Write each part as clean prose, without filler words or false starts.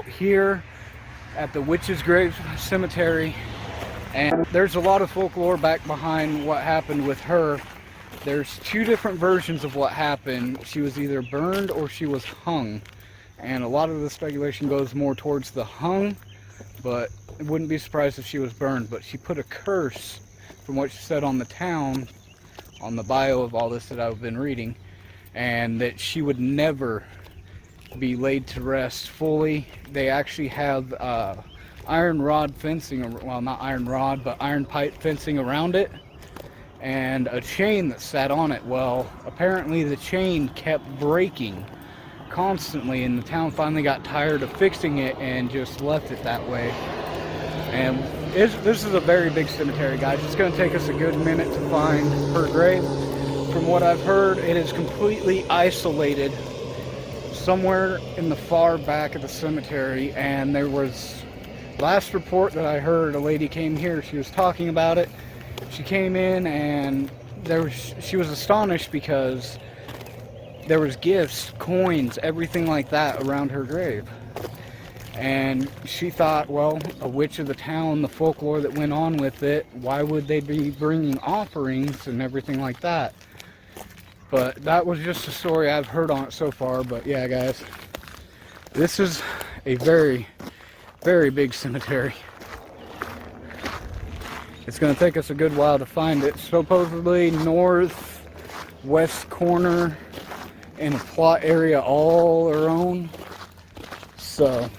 out here at the Witch's Grave Cemetery, and there's a lot of folklore back behind what happened with her. There's two different versions of what happened. She was either burned or she was hung, and a lot of the speculation goes more towards the hung, but I wouldn't be surprised if she was burned. But she put a curse, from what she said on the town, on the bio of all this that I've been reading, and that she would never be laid to rest fully. They actually have iron rod fencing, well, not iron rod, but iron pipe fencing around it, and a chain that sat on it. Well, apparently the chain kept breaking constantly, and the town finally got tired of fixing it and just left it that way. And this is a very big cemetery, guys. It's going to take us a good minute to find her grave. From what I've heard, it is completely isolated somewhere in the far back of the cemetery, and there was, last report that I heard, a lady came here, she was talking about it. She came in and she was astonished because there was gifts, coins, everything like that around her grave. And she thought, well, a witch of the town, the folklore that went on with it, why would they be bringing offerings and everything like that? But that was just a story I've heard on it so far. But yeah, guys, this is a very, very big cemetery. It's going to take us a good while to find it. Supposedly northwest corner in a plot area all our own. So,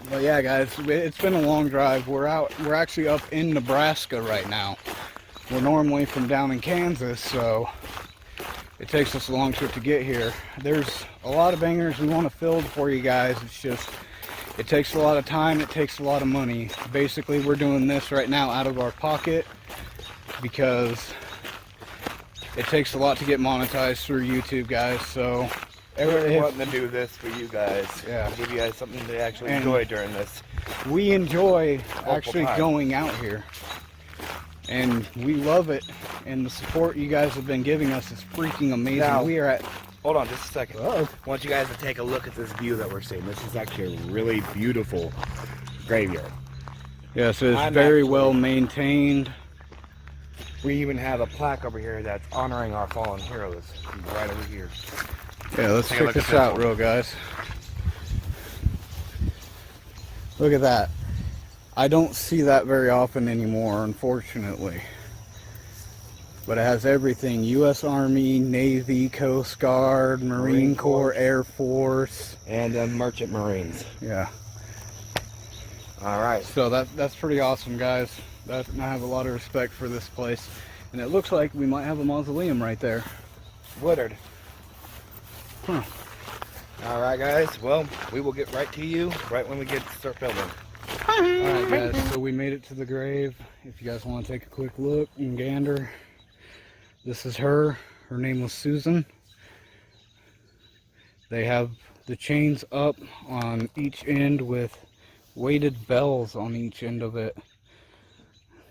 but yeah, guys, it's been a long drive. We're actually up in Nebraska right now. We're normally from down in Kansas, so it takes us a long trip to get here. There's a lot of bangers we want to film for you guys. It's just, it takes a lot of time, it takes a lot of money. Basically, we're doing this right now out of our pocket because it takes a lot to get monetized through YouTube, guys. So we're wanting to do this for you guys. Yeah. Give you guys something to actually enjoy during this. We enjoy actually going out here. And we love it, and the support you guys have been giving us is freaking amazing. Now, we are at... Hold on just a second. Uh-oh. I want you guys to take a look at this view that we're seeing. This is actually a really beautiful graveyard. Yes, it's very well maintained. We even have a plaque over here that's honoring our fallen heroes. Right over here. Yeah, let's check this out real, guys. Look at that. I don't see that very often anymore, unfortunately. But it has everything: U.S. Army, Navy, Coast Guard, Marine Corps, Air Force, and Merchant Marines. Yeah. All right. So that's pretty awesome, guys. I have a lot of respect for this place, and it looks like we might have a mausoleum right there. Woodard. Huh. All right, guys. Well, we will get right to you right when we start filming. Alright, guys, so we made it to the grave. If you guys want to take a quick look and gander, this is her. Her name was Susan. They have the chains up on each end with weighted bells on each end of it.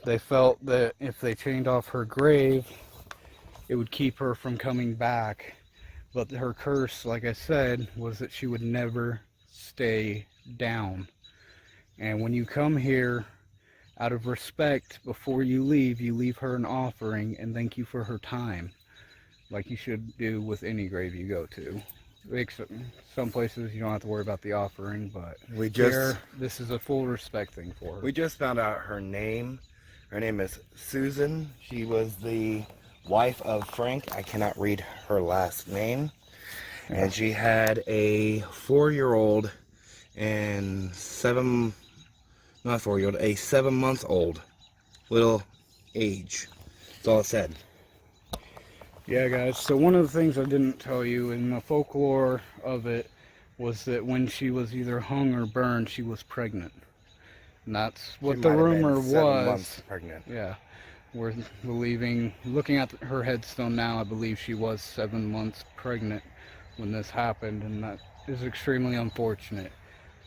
They felt that if they chained off her grave, it would keep her from coming back. But her curse, like I said, was that she would never stay down. And when you come here, out of respect, before you leave her an offering and thank you for her time, like you should do with any grave you go to. Some places you don't have to worry about the offering, but this is a full respect thing for her. We just found out her name. Her name is Susan. She was the wife of Frank. I cannot read her last name. And she had a 4-year-old and a 7-month-old little age. That's all it said. Yeah, guys, so one of the things I didn't tell you in the folklore of it was that when she was either hung or burned, she was pregnant. And that's what the rumor was. 7 months pregnant. Yeah. We're believing, looking at her headstone now, I believe she was 7 months pregnant when this happened, and that is extremely unfortunate.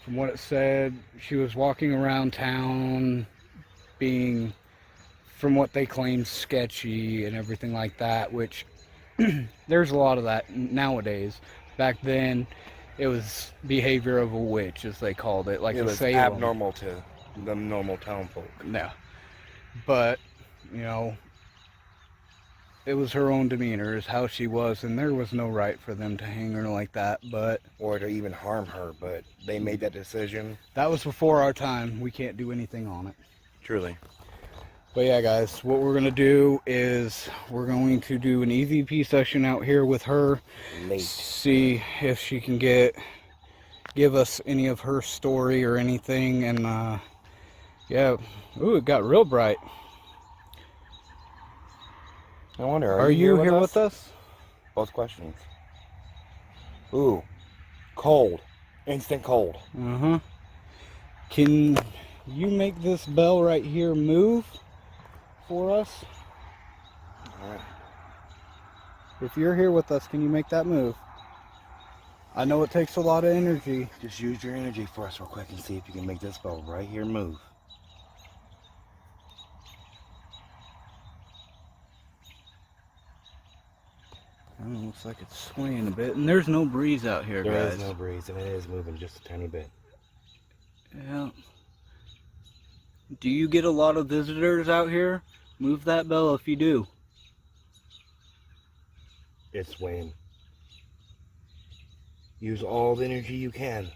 From what it said, she was walking around town being, from what they claimed, sketchy and everything like that, which there's a lot of that nowadays. Back then, it was behavior of a witch, as they called it, like It a was Salem. abnormal to the normal town folk. No, but you know, it was her own demeanor, is how she was, and there was no right for them to hang her like that. But Or to even harm her, but they made that decision. that was before our time. We can't do anything on it. Truly. But yeah, guys, what we're going to do is we're going to do an EVP session out here with her. Late. See if she can give us any of her story or anything. And yeah, ooh, it got real bright. I wonder, Are you here with us? Both questions. Ooh, cold. Instant cold. Uh-huh. Can you make this bell right here move for us? Alright. If you're here with us, can you make that move? I know it takes a lot of energy. Just use your energy for us real quick and see if you can make this bell right here move. Oh, looks like it's swaying a bit, and there's no breeze out here, There guys. is no breeze, and it is moving just a tiny bit. Yeah. Do you get a lot of visitors out here? Move that bell if you do. It's swaying. Use all the energy you can.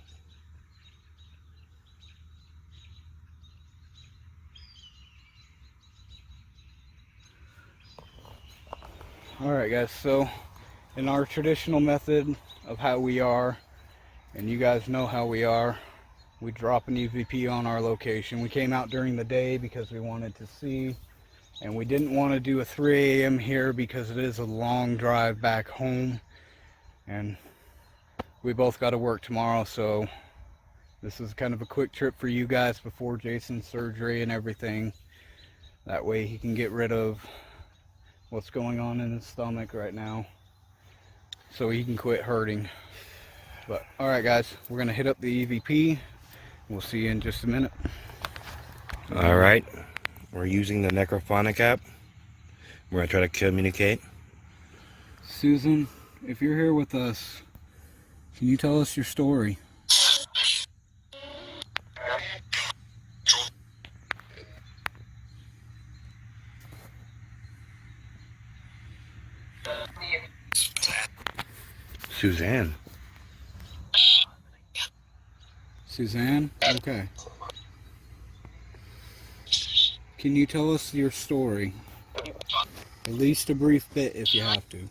Alright guys, so in our traditional method of how we are, and you guys know how we are, we drop an EVP on our location. We came out during the day because we wanted to see, and we didn't want to do a 3 a.m. here because it is a long drive back home, and we both got to work tomorrow, so this is kind of a quick trip for you guys before Jason's surgery and everything. That way he can get rid of what's going on in his stomach right now, so he can quit hurting. But alright guys, we're gonna hit up the EVP. We'll see you in just a minute. Alright, we're using the NECROPHONIC app. We're gonna try to communicate. Susan, if you're here with us, can you tell us your story? Suzanne. Suzanne? Okay. Can you tell us your story? At least a brief bit if you have to.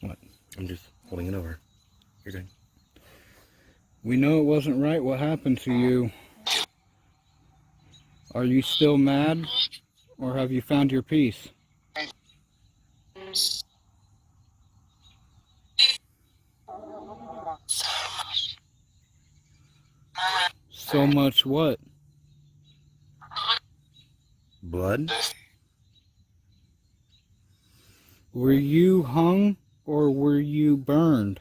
What? I'm just holding it over. You're good. We know it wasn't right what happened to you. Are you still mad? Or have you found your peace? So much what? Blood? Were you hung or were you burned?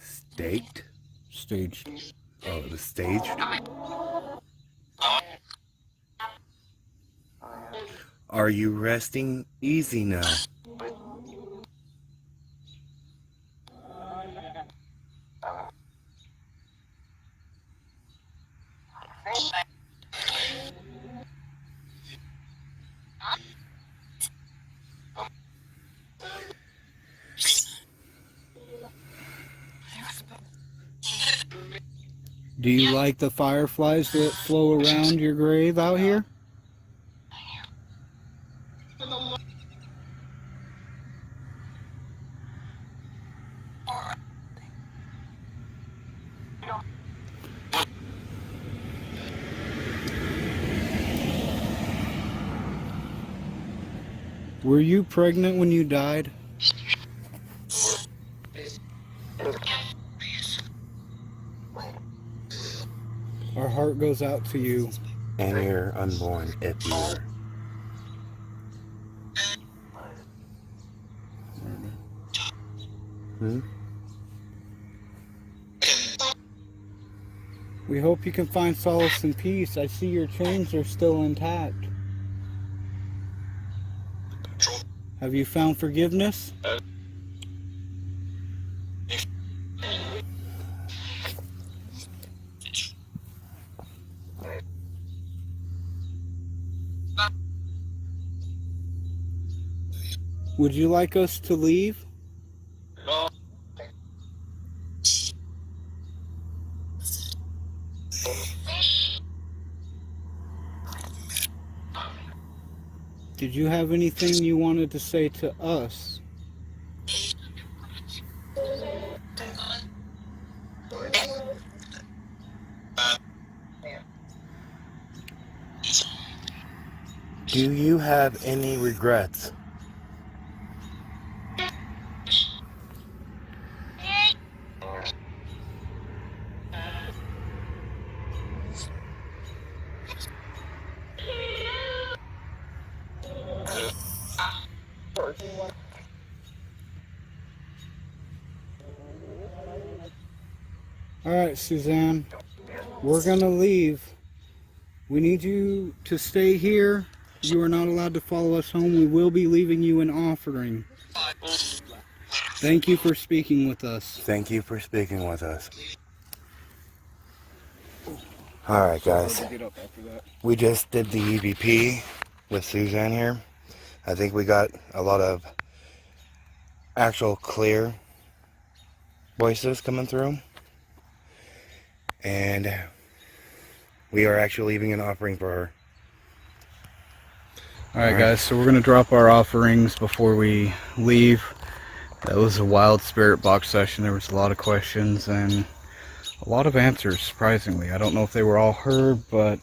Staked? Staged. Oh, the stage? Are you resting easy now? Do you like the fireflies that flow around your grave out here? Were you pregnant when you died? Our heart goes out to you. And you're unborn if you were. Hmm? We hope you can find solace and peace. I see your chains are still intact. Have you found forgiveness? Would you like us to leave? Did you have anything you wanted to say to us? Do you have any regrets? Alright, Suzanne. We're gonna leave. We need you to stay here. You are not allowed to follow us home. We will be leaving you an offering. Thank you for speaking with us. Thank you for speaking with us. Alright guys, we just did the EVP with Suzanne here. I think we got a lot of actual clear voices coming through. And we are actually leaving an offering for her. Alright guys, so we're going to drop our offerings before we leave. That was a wild spirit box session. There was a lot of questions and a lot of answers, surprisingly. I don't know if they were all heard, but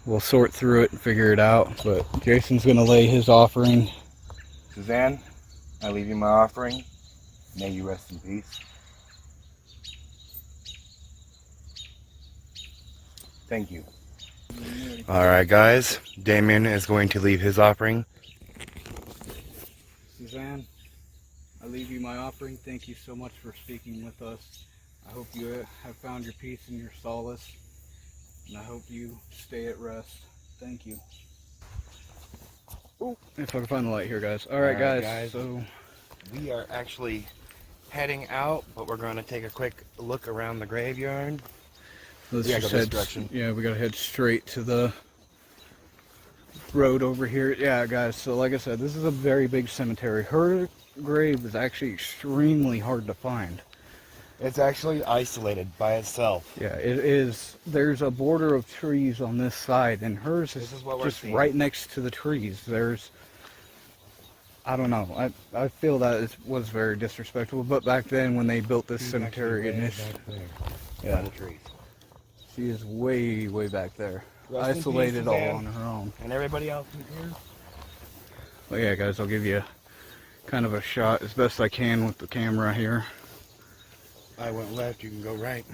we'll sort through it and figure it out. But Jason's going to lay his offering. Suzanne, I leave you my offering. May you rest in peace. Thank you. Alright guys, Damien is going to leave his offering. Suzanne, I leave you my offering. Thank you so much for speaking with us. I hope you have found your peace and your solace. And I hope you stay at rest. Thank you. Ooh, if I can find the light here, guys. Alright guys, so we are actually heading out, but we're going to take a quick look around the graveyard. let's just head, yeah, we gotta head straight to the road over here. Yeah guys, so like I said, this is a very big cemetery. Her grave is actually extremely hard to find. It's actually isolated by itself. Yeah, it is. There's a border of trees on this side, and hers is just right next to the trees. There's, I don't know, I feel that it was very disrespectful, but back then when they built this cemetery, yeah, the trees. She is way, way back there. Isolated all on her own. And everybody else in here. Well, yeah, guys, I'll give you kind of a shot as best I can with the camera here. I went left, you can go right.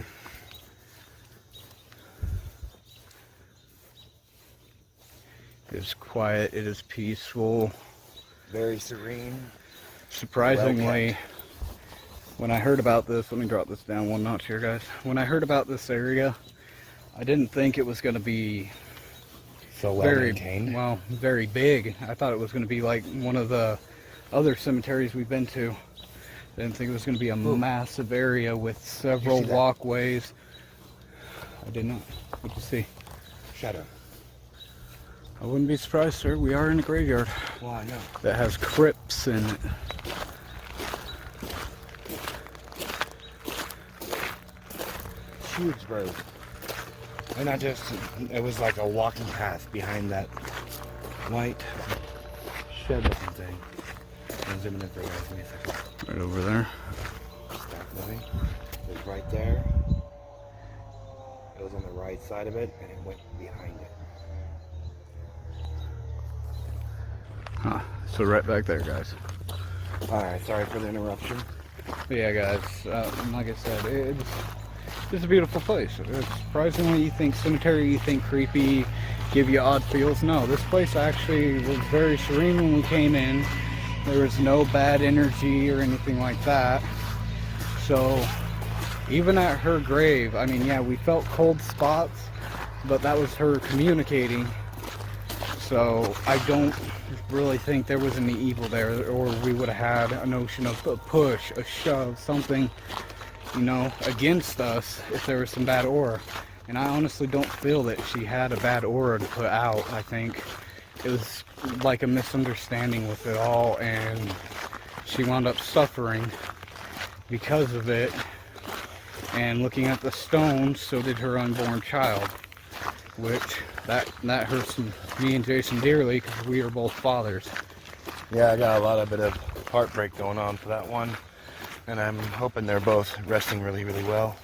It is quiet, it is peaceful. Very serene. Surprisingly, when I heard about this, let me drop this down one notch here, guys. When I heard about this area, I didn't think it was going to be so well maintained. Well, very big. I thought it was going to be like one of the other cemeteries we've been to. I didn't think it was going to be a massive area with several walkways. I did not. What'd you see? Shadow. I wouldn't be surprised, sir. We are in a graveyard. Well, I know. That has crypts in it. Huge road. And it was like a walking path behind that white shed looking thing. I'm zooming in for you guys. Give me a second. Right over there. Stop moving. It was right there. It was on the right side of it, and it went behind it. Huh. So right back there, guys. Alright, sorry for the interruption. But yeah, guys, like I said, it's a beautiful place. It's surprisingly, you think cemetery, you think creepy, give you odd feels. No, this place actually was very serene when we came in. There was no bad energy or anything like that. So even at her grave, I mean, yeah, we felt cold spots, but that was her communicating. So I don't really think there was any evil there, or we would have had a notion of a push, a shove, something, you know, against us if there was some bad aura. And I honestly don't feel that she had a bad aura to put out. I think it was like a misunderstanding with it all, and she wound up suffering because of it. And looking at the stones, so did her unborn child, which that hurts me and Jason dearly because we are both fathers. Yeah, I got a lot of bit of heartbreak going on for that one, and I'm hoping they're both resting really, really well.